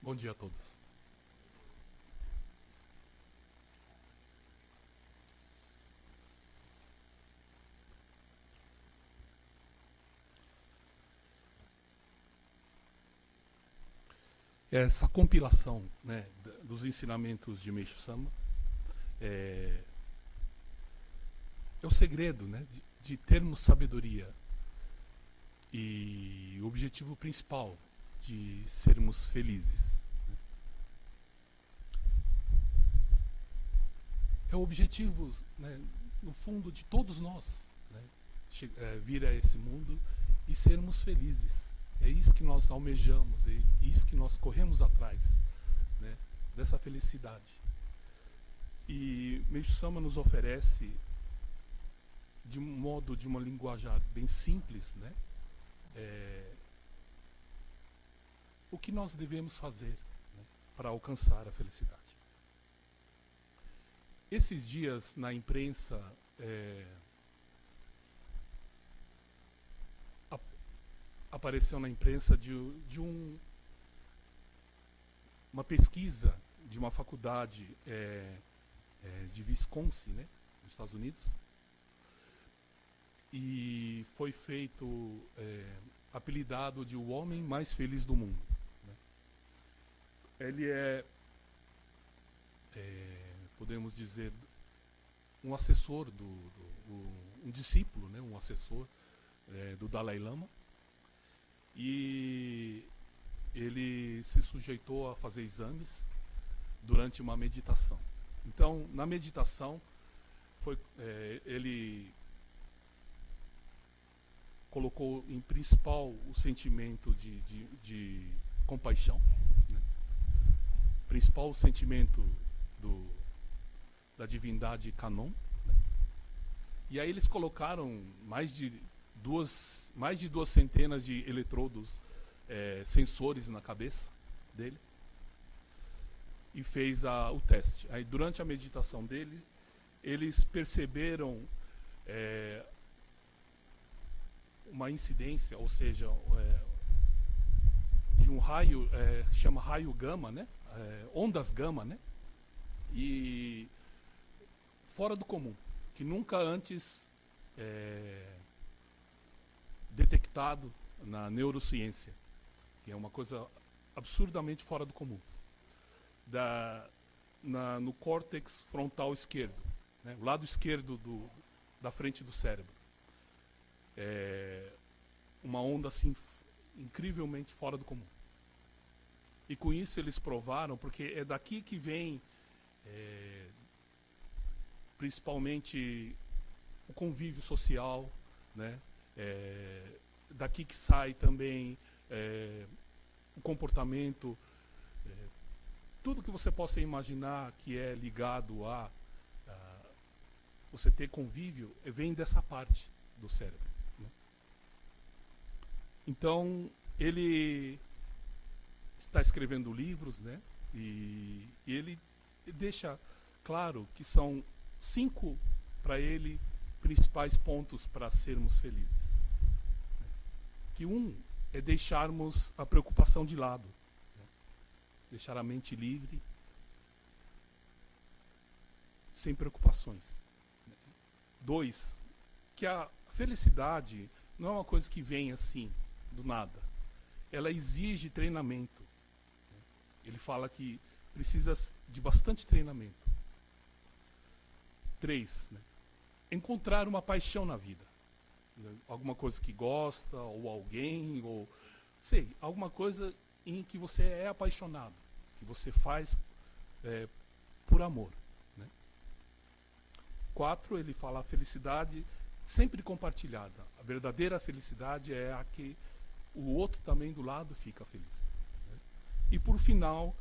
Bom dia a todos. Essa compilação, né, dos ensinamentos de Meixo Sama é o segredo, né, de termos sabedoria e o objetivo principal de sermos felizes. É o objetivo, né, no fundo, de todos nós, né, vir a esse mundo e sermos felizes. É isso que nós almejamos, é isso que nós corremos atrás, né, dessa felicidade. E Meixo Sama nos oferece, de um modo, de uma linguajar bem simples, né, o que nós devemos fazer, né, para alcançar a felicidade. Esses dias na imprensa apareceu na imprensa uma pesquisa de uma faculdade de Wisconsin, né, nos Estados Unidos, e foi feito apelidado de o homem mais feliz do mundo, né. Ele podemos dizer, um assessor um discípulo, né, um assessor do Dalai Lama, e ele se sujeitou a fazer exames durante uma meditação. Então, na meditação, ele colocou em principal o sentimento de compaixão, né? Principal sentimento da divindade Kanon, né? E aí eles colocaram mais de duas centenas de eletrodos, sensores na cabeça dele, e fez o teste. Aí, durante a meditação dele, eles perceberam uma incidência, ou seja, de um raio, chama raio gama, né? Ondas gama, né? E fora do comum, que nunca antes detectado na neurociência, que é uma coisa absurdamente fora do comum, no córtex frontal esquerdo, né, o lado esquerdo da frente do cérebro. Uma onda assim incrivelmente fora do comum. E com isso eles provaram, porque é daqui que vem principalmente o convívio social, né? Daqui que sai também o comportamento, tudo que você possa imaginar que é ligado a você ter convívio, vem dessa parte do cérebro, né? Então, ele está escrevendo livros, né? E ele deixa claro que são 5, para ele, principais pontos para sermos felizes. Que é deixarmos a preocupação de lado, né? Deixar a mente livre, sem preocupações. 2, que a felicidade não é uma coisa que vem assim, do nada. Ela exige treinamento. Ele fala que precisa de bastante treinamento. 3, né? Encontrar uma paixão na vida. Alguma coisa que gosta, ou alguém, ou sei, alguma coisa em que você é apaixonado, que você faz por amor, né? 4, ele fala a felicidade sempre compartilhada. A verdadeira felicidade é a que o outro também do lado fica feliz, né? E por final,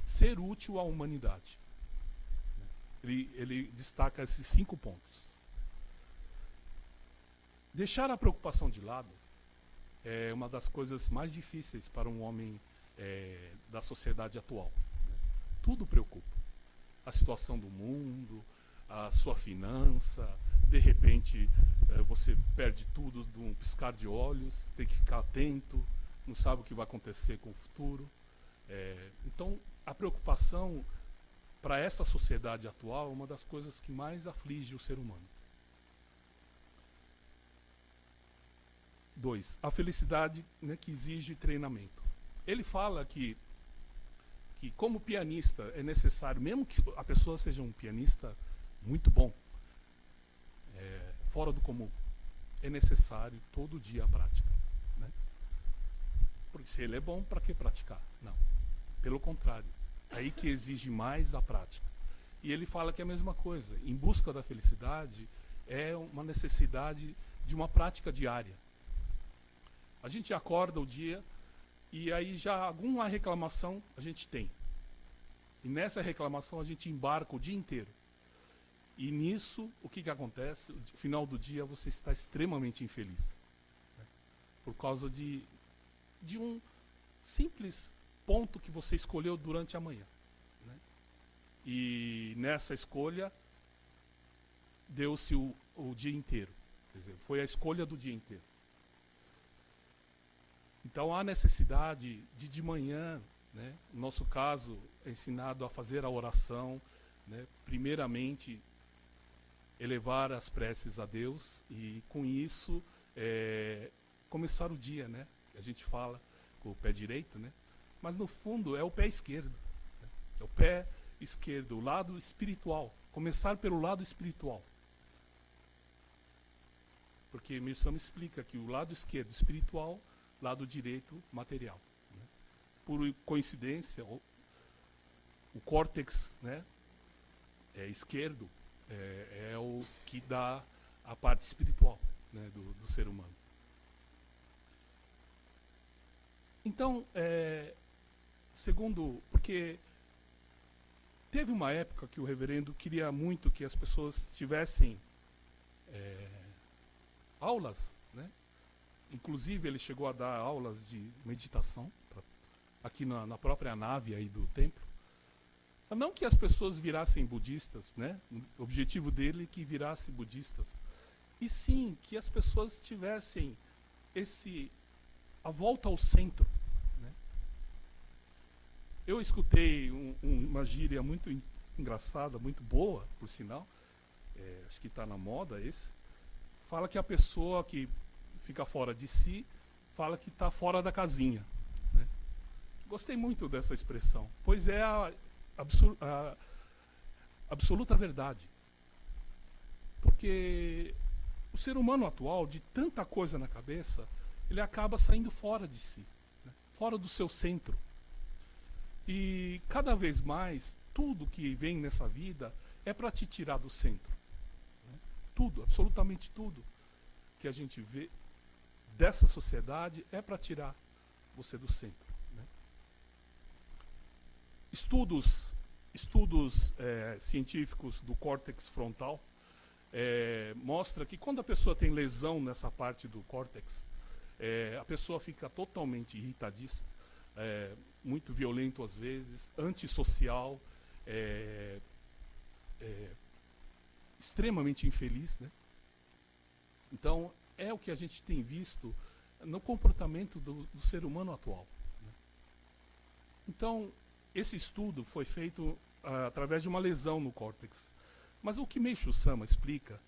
ser útil à humanidade. Ele destaca esses 5 pontos. Deixar a preocupação de lado é uma das coisas mais difíceis para um homem da sociedade atual, né? Tudo preocupa. A situação do mundo, a sua finança, de repente você perde tudo de um piscar de olhos, tem que ficar atento, não sabe o que vai acontecer com o futuro. Então, a preocupação para essa sociedade atual é uma das coisas que mais aflige o ser humano. 2. A felicidade, né, que exige treinamento. Ele fala que como pianista é necessário, mesmo que a pessoa seja um pianista muito bom, fora do comum, é necessário todo dia a prática. Né? Porque se ele é bom, para que praticar? Não. Pelo contrário, é aí que exige mais a prática. E ele fala que é a mesma coisa. Em busca da felicidade é uma necessidade de uma prática diária. A gente acorda o dia e aí já alguma reclamação a gente tem. E nessa reclamação a gente embarca o dia inteiro. E nisso, o que acontece? No final do dia você está extremamente infeliz. Né? Por causa de um simples ponto que você escolheu durante a manhã. Né? E nessa escolha, deu-se o dia inteiro. Quer dizer, foi a escolha do dia inteiro. Então há necessidade de manhã, né? No nosso caso, é ensinado a fazer a oração, né? Primeiramente, elevar as preces a Deus e com isso começar o dia, né? A gente fala com o pé direito, né? Mas no fundo é o pé esquerdo, né? É o pé esquerdo, o lado espiritual. Começar pelo lado espiritual. Porque Mirsama explica que o lado esquerdo espiritual, lado direito material. Né? Por coincidência, o córtex, né, esquerdo é o que dá a parte espiritual, né, do ser humano. Então, segundo, porque teve uma época que o reverendo queria muito que as pessoas tivessem aulas, né? Inclusive ele chegou a dar aulas de meditação aqui na própria nave aí do templo. Não que as pessoas virassem budistas, né? O objetivo dele é que virassem budistas. E sim, que as pessoas tivessem a volta ao centro. Né? Eu escutei uma gíria muito engraçada, muito boa, por sinal. Acho que está na moda esse. Fala que a pessoa que fica fora de si, fala que está fora da casinha. Né? Gostei muito dessa expressão, pois é a absoluta verdade. Porque o ser humano atual, de tanta coisa na cabeça, ele acaba saindo fora de si, né? Fora do seu centro. E cada vez mais, tudo que vem nessa vida é para te tirar do centro. Né? Tudo, absolutamente tudo que a gente vê dessa sociedade é para tirar você do centro. Né? Estudos científicos do córtex frontal mostra que quando a pessoa tem lesão nessa parte do córtex, a pessoa fica totalmente irritadiça, muito violento às vezes, antissocial, extremamente infeliz. Né? Então, é o que a gente tem visto no comportamento do ser humano atual. Né? Então, esse estudo foi feito através de uma lesão no córtex. Mas o que Meishu Sama explica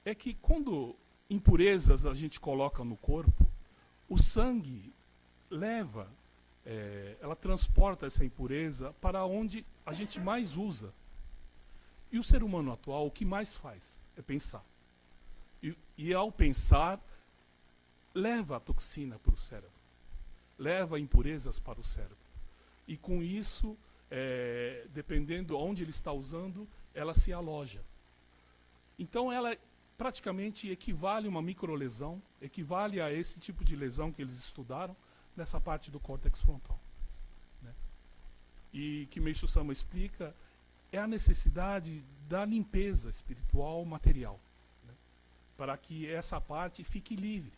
é que quando impurezas a gente coloca no corpo, o sangue leva, ela transporta essa impureza para onde a gente mais usa. E o ser humano atual, o que mais faz é pensar. E ao pensar, leva a toxina para o cérebro, leva impurezas para o cérebro. E com isso, dependendo onde ele está usando, ela se aloja. Então ela praticamente equivale a uma microlesão, equivale a esse tipo de lesão que eles estudaram nessa parte do córtex frontal. Né? E que Meishu Sama explica é a necessidade da limpeza espiritual material, né? Para que essa parte fique livre.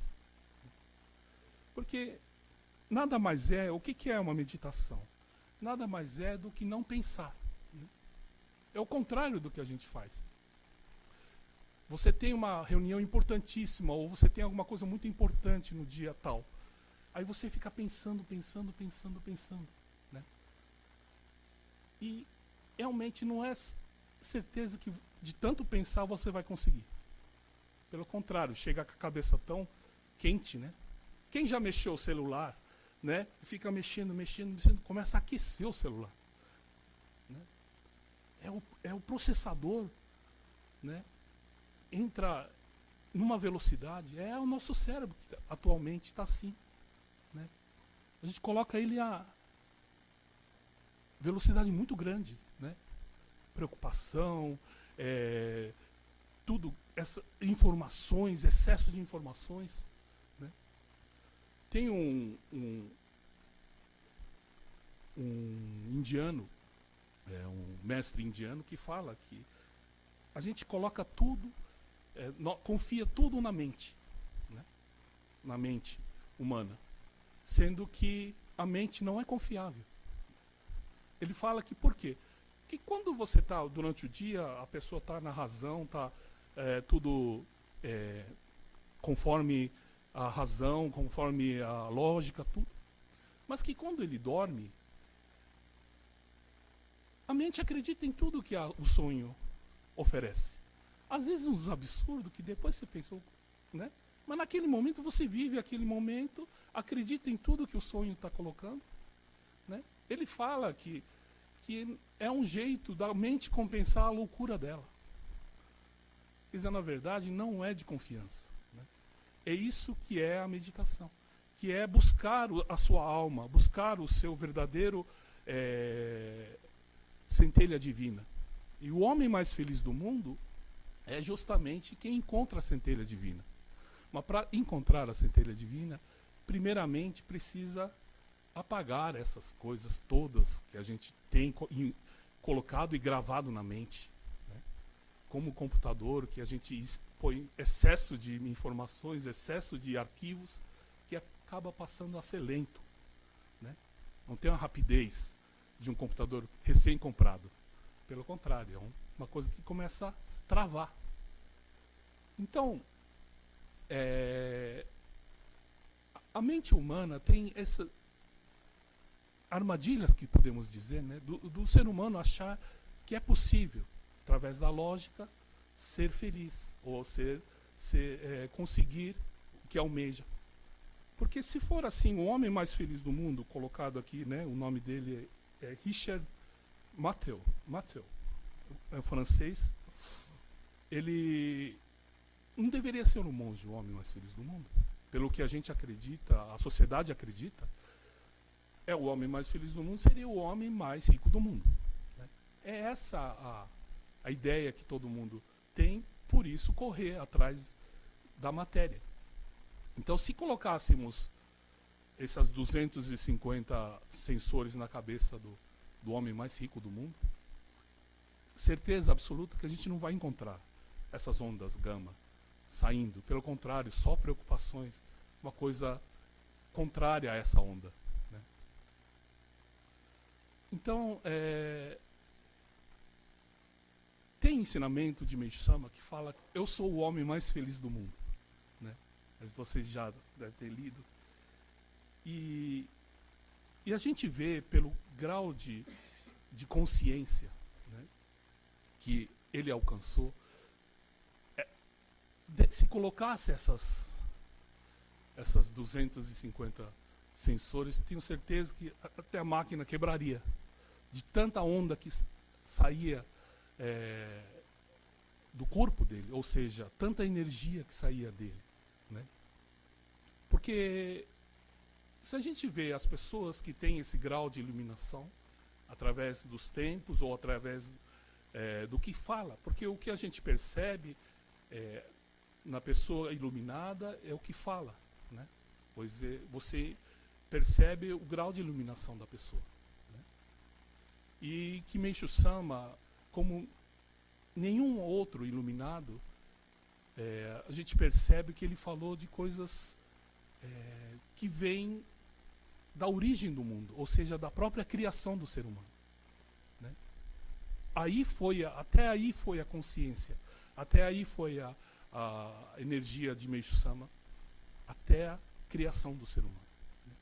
Porque nada mais o que é uma meditação? Nada mais é do que não pensar. Né? É o contrário do que a gente faz. Você tem uma reunião importantíssima, ou você tem alguma coisa muito importante no dia tal. Aí você fica pensando. né? E realmente não é certeza que de tanto pensar você vai conseguir. Pelo contrário, chega com a cabeça tão quente, né? Quem já mexeu o celular, né? Fica mexendo, começa a aquecer o celular, né? É o processador, né? Entra numa velocidade, é o nosso cérebro que atualmente está assim, né? A gente coloca ele a velocidade muito grande, né? Preocupação, tudo, informações, excesso de informações, né? Tem um indiano, um mestre indiano que fala que a gente coloca tudo, confia tudo na mente, né? Na mente humana, sendo que a mente não é confiável. Ele fala que por quê? Que quando você está durante o dia, a pessoa está na razão, está tudo conforme a razão, conforme a lógica, tudo. Mas que quando ele dorme, a mente acredita em tudo que o sonho oferece. Às vezes uns absurdos que depois você pensou, né? Mas naquele momento você vive aquele momento, acredita em tudo que o sonho está colocando, né? Ele fala que é um jeito da mente compensar a loucura dela. Quer dizer, na verdade, não é de confiança, né? É isso que é a meditação, que é buscar a sua alma, buscar o seu verdadeiro centelha divina. E o homem mais feliz do mundo é justamente quem encontra a centelha divina. Mas para encontrar a centelha divina, primeiramente precisa apagar essas coisas todas que a gente tem colocado e gravado na mente, né? Como o computador, que a gente põe excesso de informações, excesso de arquivos, que acaba passando a ser lento, né? Não tem a rapidez de um computador recém-comprado. Pelo contrário, é uma coisa que começa a travar. Então, a mente humana tem essa armadilhas, que podemos dizer, né, do ser humano achar que é possível, através da lógica, ser feliz, ou conseguir o que almeja. Porque se for assim, o homem mais feliz do mundo, colocado aqui, né, o nome dele é Richard Mathieu, é francês, ele não deveria ser um monge, o homem mais feliz do mundo. Pelo que a gente acredita, a sociedade acredita, o homem mais feliz do mundo seria o homem mais rico do mundo, né? É essa a ideia que todo mundo tem, por isso correr atrás da matéria. Então, se colocássemos essas 250 sensores na cabeça do homem mais rico do mundo, certeza absoluta que a gente não vai encontrar essas ondas gama saindo. Pelo contrário, só preocupações, uma coisa contrária a essa onda, né? Então, tem ensinamento de Meishu Sama que fala: eu sou o homem mais feliz do mundo, né? Vocês já devem ter lido. E a gente vê pelo grau de consciência, né, que ele alcançou, se colocasse essas 250 sensores, tenho certeza que até a máquina quebraria, de tanta onda que saía do corpo dele, ou seja, tanta energia que saía dele, né? Porque se a gente vê as pessoas que têm esse grau de iluminação, através dos tempos ou através do que fala, porque o que a gente percebe na pessoa iluminada é o que fala, né? Pois você percebe o grau de iluminação da pessoa, né? E que Meishu Sama, como nenhum outro iluminado, a gente percebe que ele falou de coisas que vêm da origem do mundo, ou seja, da própria criação do ser humano, né? Até aí foi a consciência, até aí foi a energia de Meishu Sama, até a criação do ser humano, né?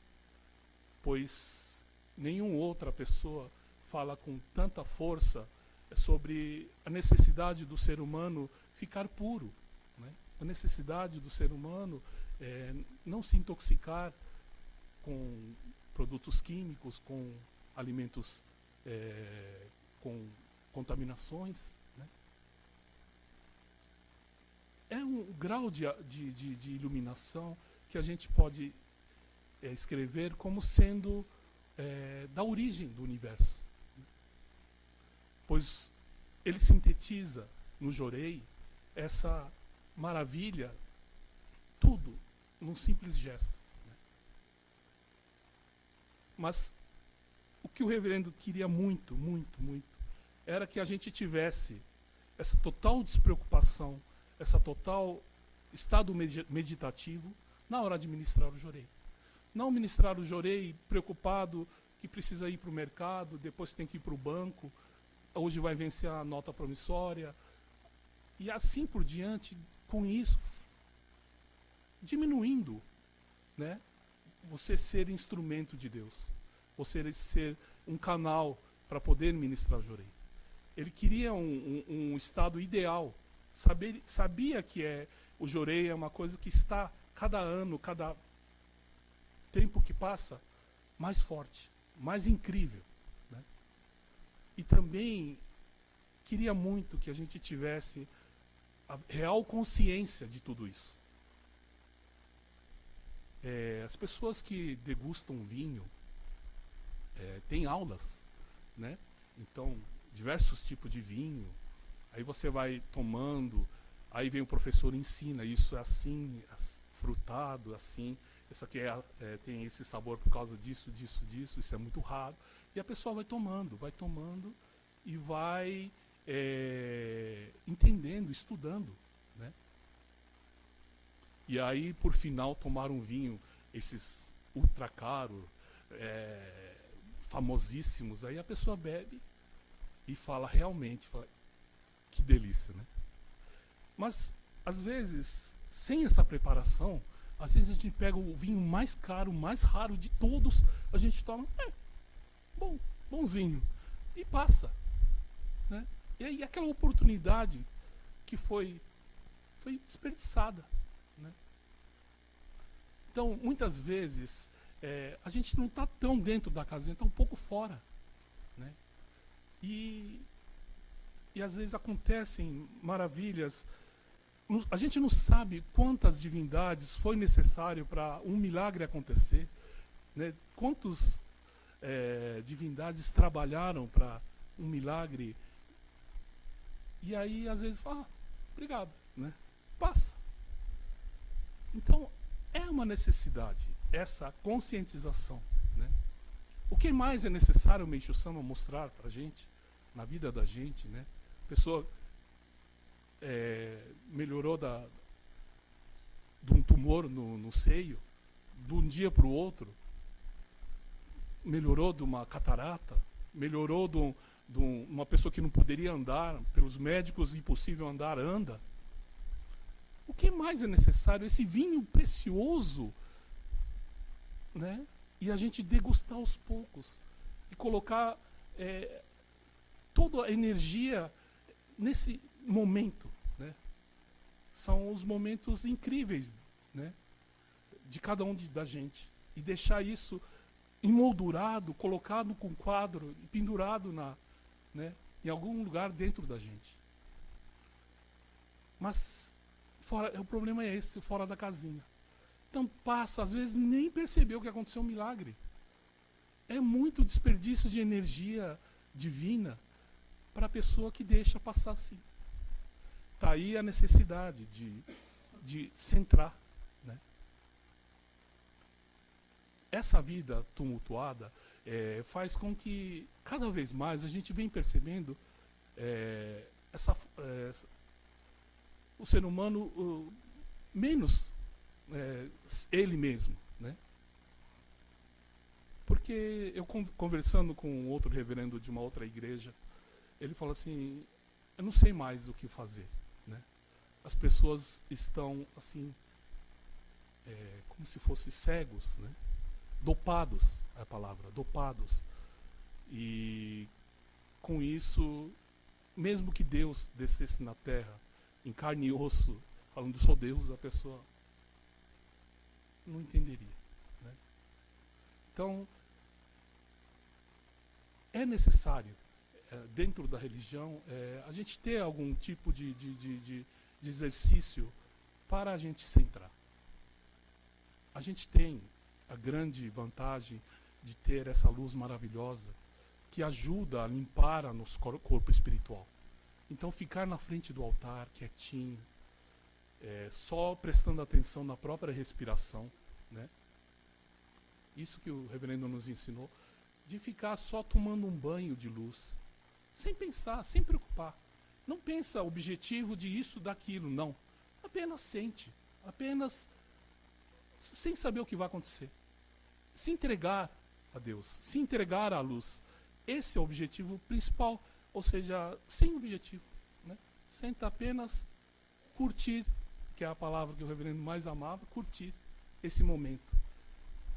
Pois nenhuma outra pessoa fala com tanta força sobre a necessidade do ser humano ficar puro, né? A necessidade do ser humano não se intoxicar com produtos químicos, com alimentos com contaminações, né? É um grau de iluminação que a gente pode escrever como sendo da origem do universo, pois ele sintetiza no Jorei essa maravilha, tudo num simples gesto, né? Mas o que o reverendo queria muito, muito, muito, era que a gente tivesse essa total despreocupação, essa total estado meditativo na hora de ministrar o Jorei. Não ministrar o Jorei preocupado que precisa ir para o mercado, depois tem que ir para o banco, hoje vai vencer a nota promissória, e assim por diante, com isso, diminuindo, né, você ser instrumento de Deus, você ser um canal para poder ministrar o Jorei. Ele queria um estado ideal, sabia que o Jorei é uma coisa que está, cada ano, cada tempo que passa, mais forte, mais incrível, né? E também queria muito que a gente tivesse a real consciência de tudo isso. As pessoas que degustam vinho têm aulas, né? Então, diversos tipos de vinho, aí você vai tomando, aí vem o professor e ensina, isso é assim, frutado, assim, isso aqui tem esse sabor por causa disso, disso, disso, isso é muito raro. E a pessoa vai tomando e vai entendendo, estudando, né? E aí, por final, tomar um vinho, esses ultra caros, famosíssimos, aí a pessoa bebe e fala realmente, que delícia, né? Mas, às vezes, sem essa preparação, às vezes a gente pega o vinho mais caro, mais raro de todos, a gente toma, bonzinho, e passa, né? E aí aquela oportunidade que foi desperdiçada, né? Então, muitas vezes, a gente não está tão dentro da casinha, está um pouco fora, né? E às vezes acontecem maravilhas. A gente não sabe quantas divindades foi necessário para um milagre acontecer, né? Quantas divindades trabalharam para um milagre. E aí, às vezes, fala, obrigado, né? Passa. Então, é uma necessidade, essa conscientização, né? O que mais é necessário o Meishu Sama mostrar para a gente, na vida da gente, né? A pessoa melhorou de um tumor no seio, de um dia para o outro, melhorou de uma catarata, melhorou de uma pessoa que não poderia andar, pelos médicos impossível andar, anda. O que mais é necessário? Esse vinho precioso, né? E a gente degustar aos poucos e colocar toda a energia nesse momento, né? São os momentos incríveis, né, de cada um da gente, e deixar isso emoldurado, colocado com quadro e pendurado né, em algum lugar dentro da gente. Mas o problema é esse, fora da casinha. Então passa, às vezes nem percebeu que aconteceu um milagre. É muito desperdício de energia divina para a pessoa que deixa passar assim. Está aí a necessidade de centrar, né? Essa vida tumultuada faz com que cada vez mais a gente vem percebendo o ser humano menos ele mesmo, né? Porque eu conversando com outro reverendo de uma outra igreja, ele falou assim, eu não sei mais o que fazer, né? As pessoas estão assim, como se fossem cegos, né? Dopados, é a palavra, dopados E com isso, mesmo que Deus descesse na terra, em carne e osso, falando sou Deus, a pessoa não entenderia. Né? Então, é necessário, dentro da religião, a gente ter algum tipo de exercício para a gente centrar. A gente tem a grande vantagem de ter essa luz maravilhosa que ajuda a limpar o nosso corpo espiritual. Então, ficar na frente do altar, quietinho, só prestando atenção na própria respiração, né? Isso que o reverendo nos ensinou, de ficar só tomando um banho de luz, sem pensar, sem preocupar. Não pensa objetivo de isso, daquilo, não. Apenas sente, apenas sem saber o que vai acontecer. Se entregar a Deus, se entregar à luz. Esse é o objetivo principal, ou seja, sem objetivo. Né? Senta apenas curtir, que é a palavra que o reverendo mais amava, curtir esse momento.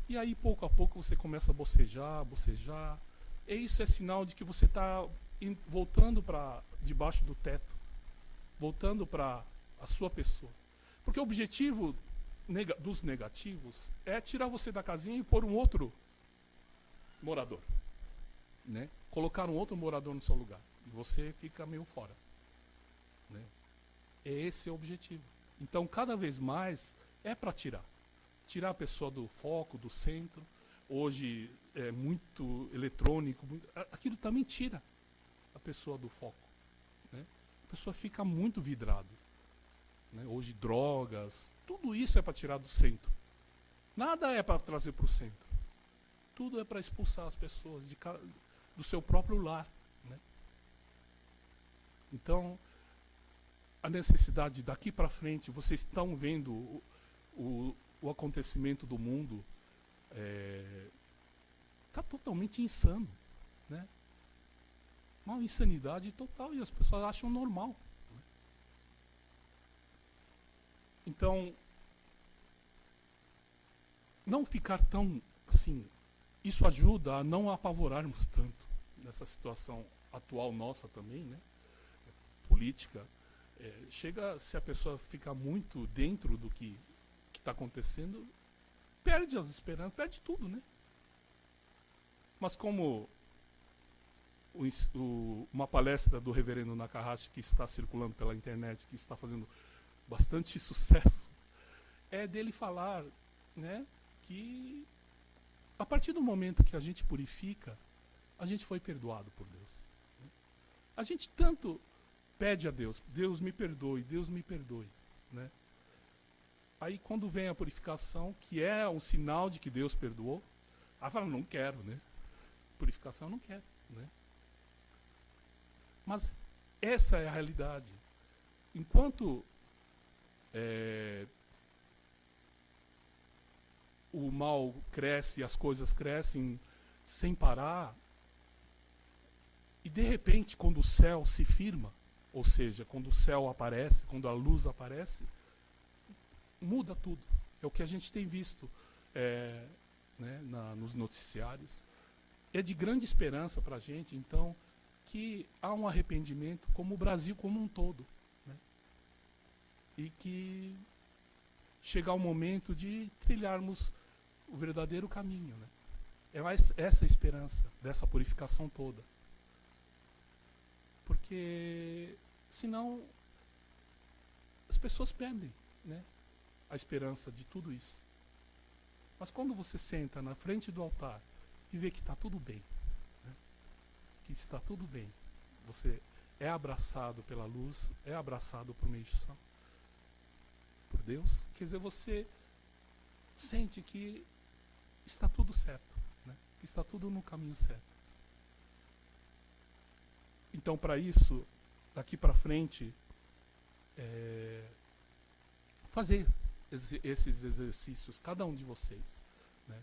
E aí, pouco a pouco, você começa a bocejar, bocejar. E isso é sinal de que você está voltando para debaixo do teto, voltando para a sua pessoa. Porque o objetivo dos negativos é tirar você da casinha e pôr um outro morador. Né? Colocar um outro morador no seu lugar. E você fica meio fora. Né? Esse é o objetivo. Então, cada vez mais, é para tirar. Tirar a pessoa do foco, do centro. Hoje é muito eletrônico. Aquilo também tira a pessoa do foco. Né? A pessoa fica muito vidrada. Né? Hoje, drogas, tudo isso é para tirar do centro. Nada é para trazer para o centro. Tudo é para expulsar as pessoas do seu próprio lar. Né? Então, a necessidade daqui para frente, vocês estão vendo o acontecimento do mundo, está totalmente insano. Né? Uma insanidade total e as pessoas acham normal. Né? Então, não ficar tão assim, isso ajuda a não apavorarmos tanto nessa situação atual nossa também, né? Política. Chega, se a pessoa fica muito dentro do que está acontecendo, perde as esperanças, perde tudo, né? Mas como uma palestra do reverendo Nakahashi que está circulando pela internet, que está fazendo bastante sucesso, é dele falar, né, que a partir do momento que a gente purifica, a gente foi perdoado por Deus. Né? A gente tanto pede a Deus, Deus me perdoe, Deus me perdoe. Né? Aí quando vem a purificação, que é um sinal de que Deus perdoou, aí fala, não quero, né? Purificação não quero. Né? Mas essa é a realidade. Enquanto o mal cresce, as coisas crescem sem parar, e de repente, quando o céu se firma, ou seja, quando o céu aparece, quando a luz aparece, muda tudo. É o que a gente tem visto né, nos noticiários. É de grande esperança para a gente, então, que há um arrependimento, como o Brasil como um todo. Né? E que chegar o momento de trilharmos o verdadeiro caminho. Né? É essa a esperança dessa purificação toda. Porque, senão, as pessoas perdem, né, a esperança de tudo isso. Mas quando você senta na frente do altar e vê que está tudo bem, né, que está tudo bem, você é abraçado pela luz, é abraçado por meio de Deus, por Deus, quer dizer, você sente que está tudo certo, né, que está tudo no caminho certo. Então, para isso, daqui para frente, fazer esses exercícios, cada um de vocês. Né?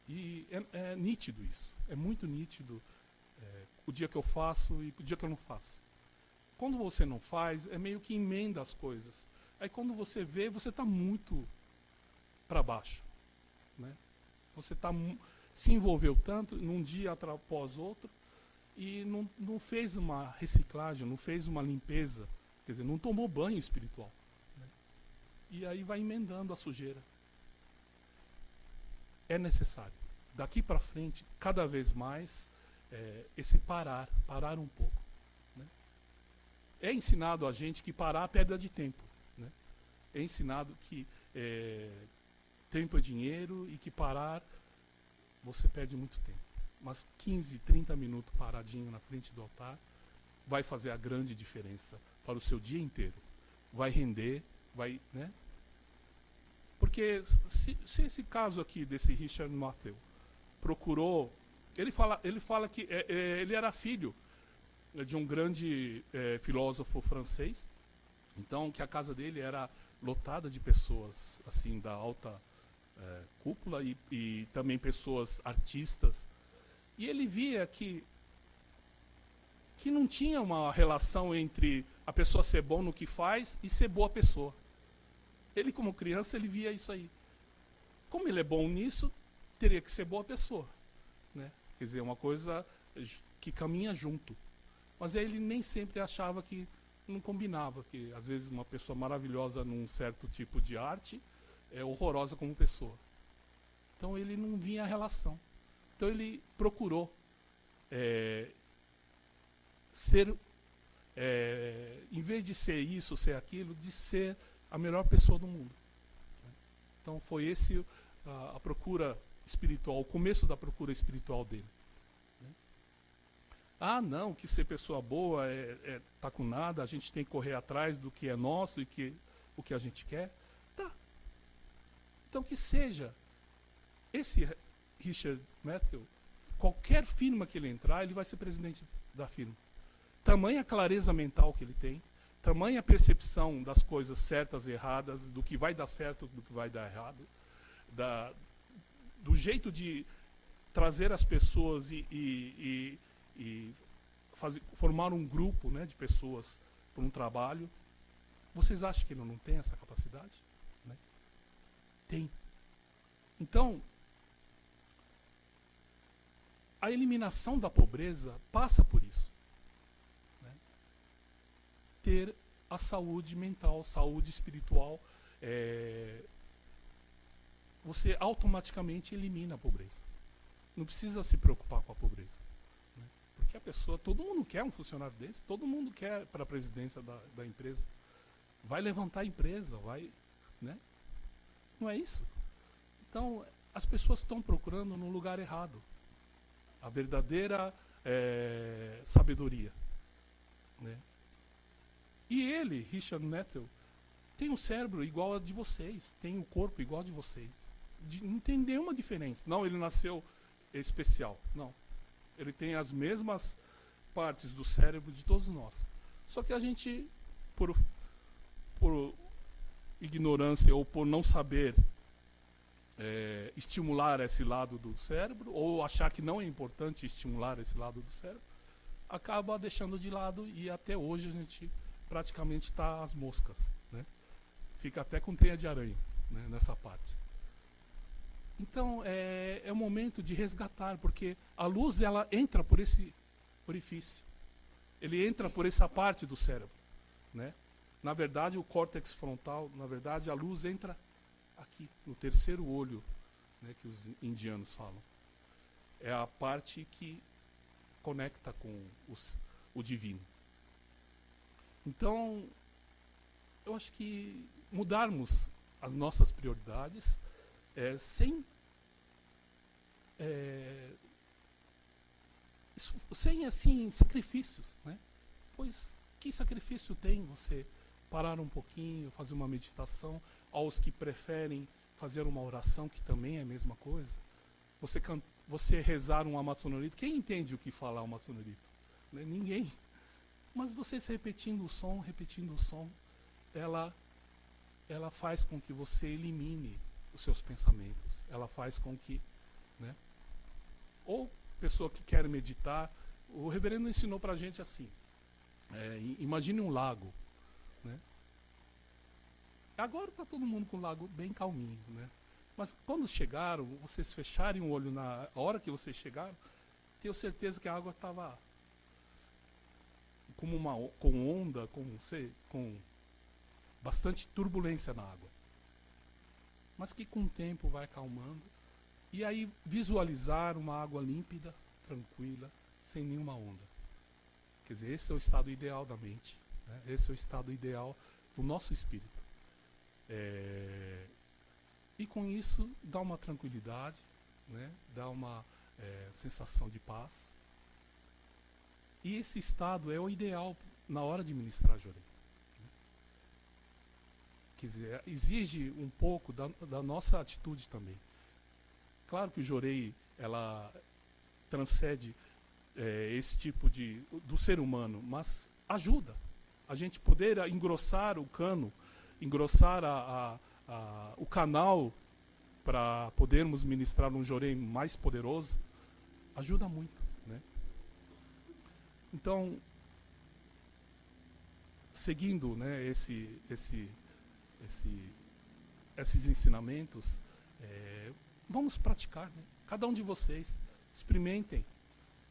E é nítido isso, é muito nítido o dia que eu faço e o dia que eu não faço. Quando você não faz, é meio que emenda as coisas. Aí quando você vê, você está muito para baixo. Né? Você está se envolveu tanto num dia após outro e não fez uma reciclagem, não fez uma limpeza, quer dizer, não tomou banho espiritual, né? E aí vai emendando a sujeira. É necessário, daqui para frente, cada vez mais, esse parar um pouco, né? É ensinado a gente que parar é perda de tempo, né? É ensinado que tempo é dinheiro e que parar você perde muito tempo. Mas 15, 30 minutos paradinho na frente do altar vai fazer a grande diferença para o seu dia inteiro. Vai render, vai, né? Porque se esse caso aqui desse Richard Matthew procurou, ele fala que ele era filho de um grande filósofo francês, então que a casa dele era lotada de pessoas assim da alta cúpula e também pessoas artistas, e ele via que não tinha uma relação entre a pessoa ser bom no que faz e ser boa pessoa. Ele, como criança, ele via isso aí. Como ele é bom nisso, teria que ser boa pessoa, né? Quer dizer, uma coisa que caminha junto. Mas ele nem sempre achava que não combinava, que às vezes uma pessoa maravilhosa num certo tipo de arte é horrorosa como pessoa. Então ele não via a relação. Então ele procurou ser, em vez de ser isso, ser aquilo, de ser a melhor pessoa do mundo. Então foi esse a procura espiritual, o começo da procura espiritual dele. Ah, não, que ser pessoa boa tá com nada, a gente tem que correr atrás do que é nosso e o que a gente quer. Tá. Então que seja. Esse Richard Matthew, qualquer firma que ele entrar, ele vai ser presidente da firma. Tamanha clareza mental que ele tem, tamanha percepção das coisas certas e erradas, do que vai dar certo, do que vai dar errado, do jeito de trazer as pessoas e formar um grupo, né, de pessoas para um trabalho. Vocês acham que ele não tem essa capacidade? Né? Tem. Então, a eliminação da pobreza passa por isso. Né? Ter a saúde mental, saúde espiritual, você automaticamente elimina a pobreza. Não precisa se preocupar com a pobreza. Né? Porque a pessoa, todo mundo quer um funcionário desse, todo mundo quer para a presidência da empresa. Vai levantar a empresa, vai, né? Não é isso? Então, as pessoas estão procurando no lugar errado a verdadeira sabedoria. Né? E ele, Richard Matthew, tem um cérebro igual ao de vocês, tem um corpo igual ao de vocês. Não tem nenhuma diferença. Não, ele nasceu especial. Não. Ele tem as mesmas partes do cérebro de todos nós. Só que a gente, por ignorância ou por não saber estimular esse lado do cérebro, ou achar que não é importante estimular esse lado do cérebro, acaba deixando de lado, e até hoje a gente praticamente está às moscas, né? Fica até com teia de aranha, né, nessa parte. Então é o momento de resgatar, porque a luz ela entra por esse orifício, ele entra por essa parte do cérebro, né? Na verdade o córtex frontal, na verdade a luz entra aqui, no terceiro olho, né, que os indianos falam. É a parte que conecta com o divino. Então, eu acho que mudarmos as nossas prioridades sem assim, sacrifícios, né? Pois que sacrifício tem você parar um pouquinho, fazer uma meditação, aos que preferem fazer uma oração, que também é a mesma coisa. Você rezar um Amatsonurito, quem entende o que fala o Amatsonurito? Né? Ninguém. Mas você repetindo o som, ela faz com que você elimine os seus pensamentos. Ela faz com que, né? Ou pessoa que quer meditar, o reverendo ensinou pra gente assim, imagine um lago, né? Agora está todo mundo com o lago bem calminho, né? Mas quando chegaram, vocês fecharem o olho na hora que vocês chegaram, tenho certeza que a água estava com onda, com bastante turbulência na água. Mas que com o tempo vai acalmando. E aí visualizar uma água límpida, tranquila, sem nenhuma onda. Quer dizer, esse é o estado ideal da mente, né? Esse é o estado ideal do nosso espírito. E com isso dá uma tranquilidade, né? Dá uma sensação de paz. E esse estado é o ideal na hora de ministrar Jorei. Quer dizer, exige um pouco da nossa atitude também. Claro que o Jorei, ela transcende esse tipo do ser humano, mas ajuda a gente poder engrossar o cano, engrossar o canal para podermos ministrar um Jorei mais poderoso, ajuda muito, né? Então, seguindo, né, esses ensinamentos, vamos praticar, né? Cada um de vocês, experimentem.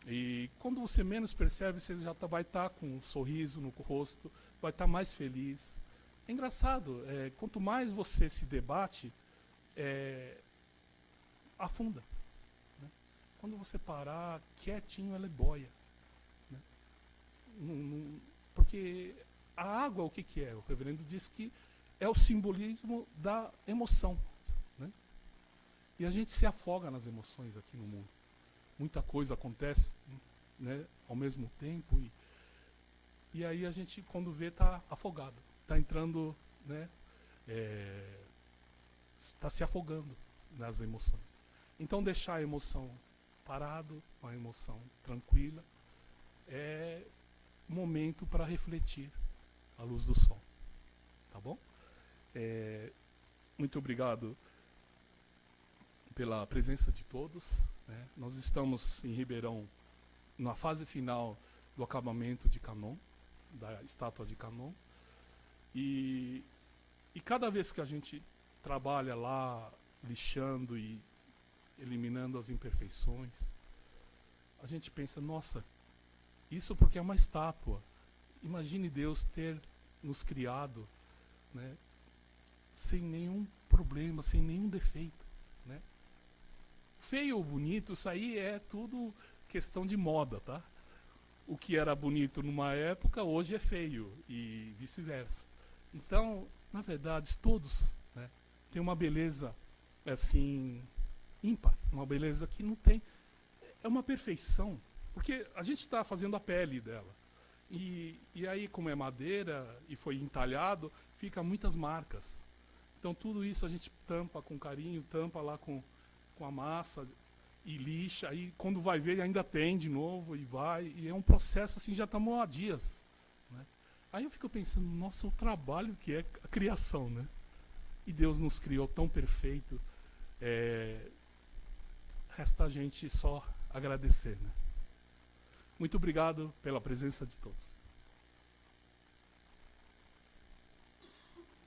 E quando você menos percebe, você já vai estar com um sorriso no rosto, vai estar mais feliz. É engraçado, quanto mais você se debate, afunda, né? Quando você parar quietinho, ela é boia, né? Porque a água, o que é? O reverendo diz que é o simbolismo da emoção, né? E a gente se afoga nas emoções aqui no mundo. Muita coisa acontece, né, ao mesmo tempo, e aí a gente, quando vê, está afogado, está entrando, né, está se afogando nas emoções. Então deixar a emoção parado, uma emoção tranquila, é momento para refletir à luz do sol, tá bom? Muito obrigado pela presença de todos, né? Nós estamos em Ribeirão na fase final do acabamento de Kanon, da estátua de Kanon, e cada vez que a gente trabalha lá, lixando e eliminando as imperfeições, a gente pensa, nossa, isso porque é uma estátua. Imagine Deus ter nos criado, né, sem nenhum problema, sem nenhum defeito, né? Feio ou bonito, isso aí é tudo questão de moda, tá? O que era bonito numa época, hoje é feio, e vice-versa. Então, na verdade, todos, né, têm uma beleza, assim, ímpar, uma beleza que não tem. É uma perfeição, porque a gente está fazendo a pele dela. E aí, como é madeira e foi entalhado, fica muitas marcas. Então, tudo isso a gente tampa com carinho, tampa lá com a massa e lixa, aí quando vai ver ainda tem de novo e vai, e é um processo assim, já estamos há dias, né? Aí eu fico pensando, nossa, o trabalho que é a criação, né? E Deus nos criou tão perfeito, resta a gente só agradecer, né? Muito obrigado pela presença de todos.